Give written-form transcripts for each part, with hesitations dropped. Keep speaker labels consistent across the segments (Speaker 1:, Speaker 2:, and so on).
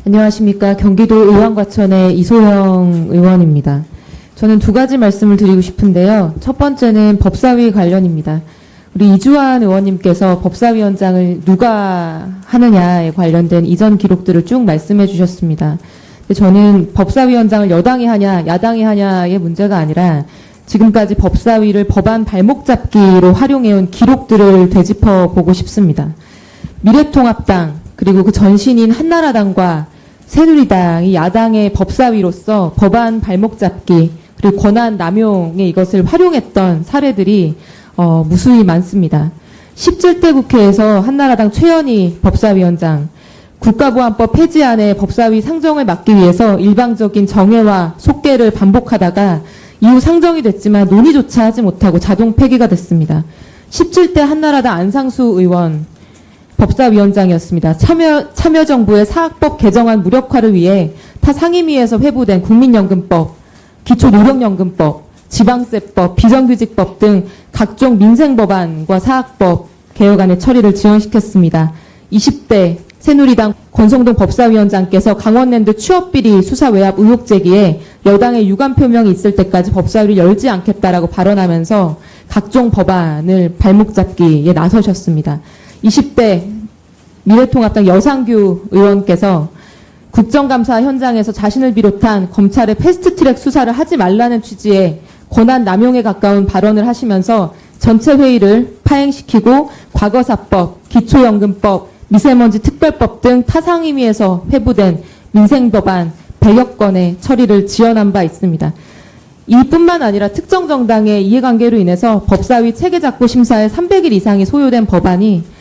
Speaker 1: 안녕하십니까. 경기도 의왕과천의 이소영 의원입니다. 저는 두 가지 말씀을 드리고 싶은데요. 첫 번째는 법사위 관련입니다. 우리 이주환 의원님께서 법사위원장을 누가 하느냐에 관련된 이전 기록들을 쭉 말씀해 주셨습니다. 근데 저는 법사위원장을 여당이 하냐 야당이 하냐의 문제가 아니라 지금까지 법사위를 법안 발목 잡기로 활용해온 기록들을 되짚어 보고 싶습니다. 미래통합당 그리고 그 전신인 한나라당과 새누리당이 야당의 법사위로서 법안 발목 잡기 그리고 권한 남용에 이것을 활용했던 사례들이 무수히 많습니다. 17대 국회에서 한나라당 최현희 법사위원장 국가보안법 폐지안에 법사위 상정을 막기 위해서 일방적인 정회와 속개를 반복하다가 이후 상정이 됐지만 논의조차 하지 못하고 자동 폐기가 됐습니다. 17대 한나라당 안상수 의원 법사위원장이었습니다. 참여정부의 사학법 개정안 무력화를 위해 타 상임위에서 회부된 국민연금법, 기초노령연금법, 지방세법, 비정규직법 등 각종 민생법안과 사학법 개혁안의 처리를 지연시켰습니다. 20대 새누리당 권성동 법사위원장께서 강원랜드 취업비리 수사 외압 의혹 제기에 여당의 유감 표명이 있을 때까지 법사위를 열지 않겠다라고 발언하면서 각종 법안을 발목 잡기에 나서셨습니다. 20대 미래통합당 여상규 의원께서 국정감사 현장에서 자신을 비롯한 검찰의 패스트트랙 수사를 하지 말라는 취지의 권한 남용에 가까운 발언을 하시면서 전체 회의를 파행시키고 과거사법, 기초연금법, 미세먼지 특별법 등 타상임위에서 회부된 민생법안 100여 건의 처리를 지연한 바 있습니다. 이뿐만 아니라 특정 정당의 이해관계로 인해서 법사위 체계작구 심사에 300일 이상이 소요된 법안이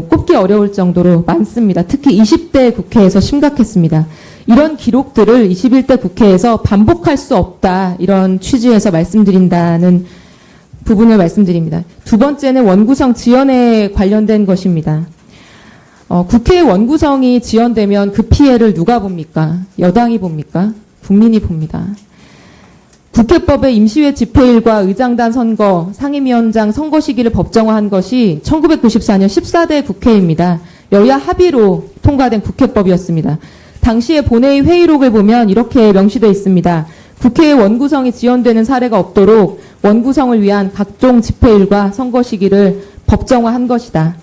Speaker 1: 꼽기 어려울 정도로 많습니다. 특히 20대 국회에서 심각했습니다. 이런 기록들을 21대 국회에서 반복할 수 없다. 이런 취지에서 말씀드린다는 부분을 말씀드립니다. 두 번째는 원구성 지연에 관련된 것입니다. 국회의 원구성이 지연되면 그 피해를 누가 봅니까? 여당이 봅니까? 국민이 봅니다. 국회법의 임시회 집회일과 의장단 선거, 상임위원장 선거 시기를 법정화한 것이 1994년 14대 국회입니다. 여야 합의로 통과된 국회법이었습니다. 당시의 본회의 회의록을 보면 이렇게 명시되어 있습니다. 국회의 원구성이 지연되는 사례가 없도록 원구성을 위한 각종 집회일과 선거 시기를 법정화한 것이다.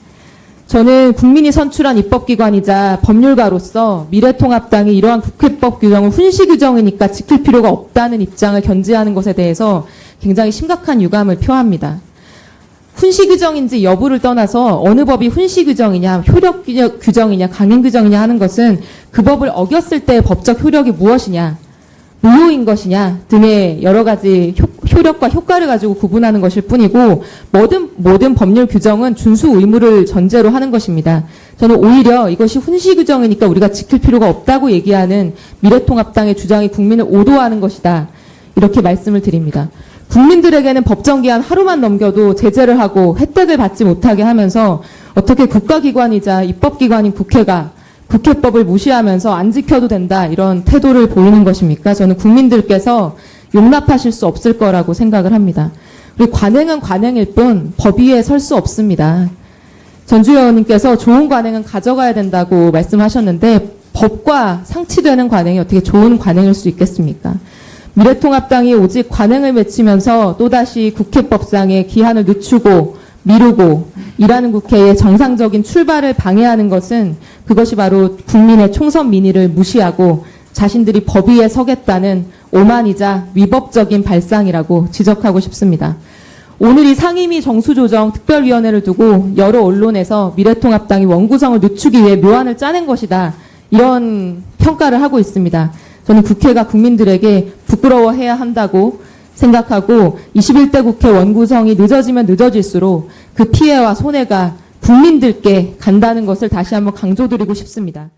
Speaker 1: 저는 국민이 선출한 입법기관이자 법률가로서 미래통합당이 이러한 국회법 규정을 훈시 규정이니까 지킬 필요가 없다는 입장을 견지하는 것에 대해서 굉장히 심각한 유감을 표합니다. 훈시 규정인지 여부를 떠나서 어느 법이 훈시 규정이냐, 효력 규정이냐, 강행 규정이냐 하는 것은 그 법을 어겼을 때의 법적 효력이 무엇이냐, 무효인 것이냐 등의 여러 가지 효력과 효과를 가지고 구분하는 것일 뿐이고 모든 법률 규정은 준수 의무를 전제로 하는 것입니다. 저는 오히려 이것이 훈시 규정이니까 우리가 지킬 필요가 없다고 얘기하는 미래통합당의 주장이 국민을 오도하는 것이다. 이렇게 말씀을 드립니다. 국민들에게는 법정 기한 하루만 넘겨도 제재를 하고 혜택을 받지 못하게 하면서 어떻게 국가기관이자 입법기관인 국회가 국회법을 무시하면서 안 지켜도 된다 이런 태도를 보이는 것입니까? 저는 국민들께서 용납하실 수 없을 거라고 생각을 합니다. 우리 관행은 관행일 뿐 법 위에 설 수 없습니다. 전주 의원님께서 좋은 관행은 가져가야 된다고 말씀하셨는데 법과 상치되는 관행이 어떻게 좋은 관행일 수 있겠습니까? 미래통합당이 오직 관행을 외치면서 또다시 국회법상의 기한을 늦추고 미루고 일하는 국회의 정상적인 출발을 방해하는 것은 그것이 바로 국민의 총선 민의를 무시하고 자신들이 법 위에 서겠다는 오만이자 위법적인 발상이라고 지적하고 싶습니다. 오늘 이 상임위 정수조정 특별위원회를 두고 여러 언론에서 미래통합당이 원구성을 늦추기 위해 묘안을 짜낸 것이다. 이런 평가를 하고 있습니다. 저는 국회가 국민들에게 부끄러워해야 한다고 생각하고 21대 국회 원구성이 늦어지면 늦어질수록 그 피해와 손해가 국민들께 간다는 것을 다시 한번 강조드리고 싶습니다.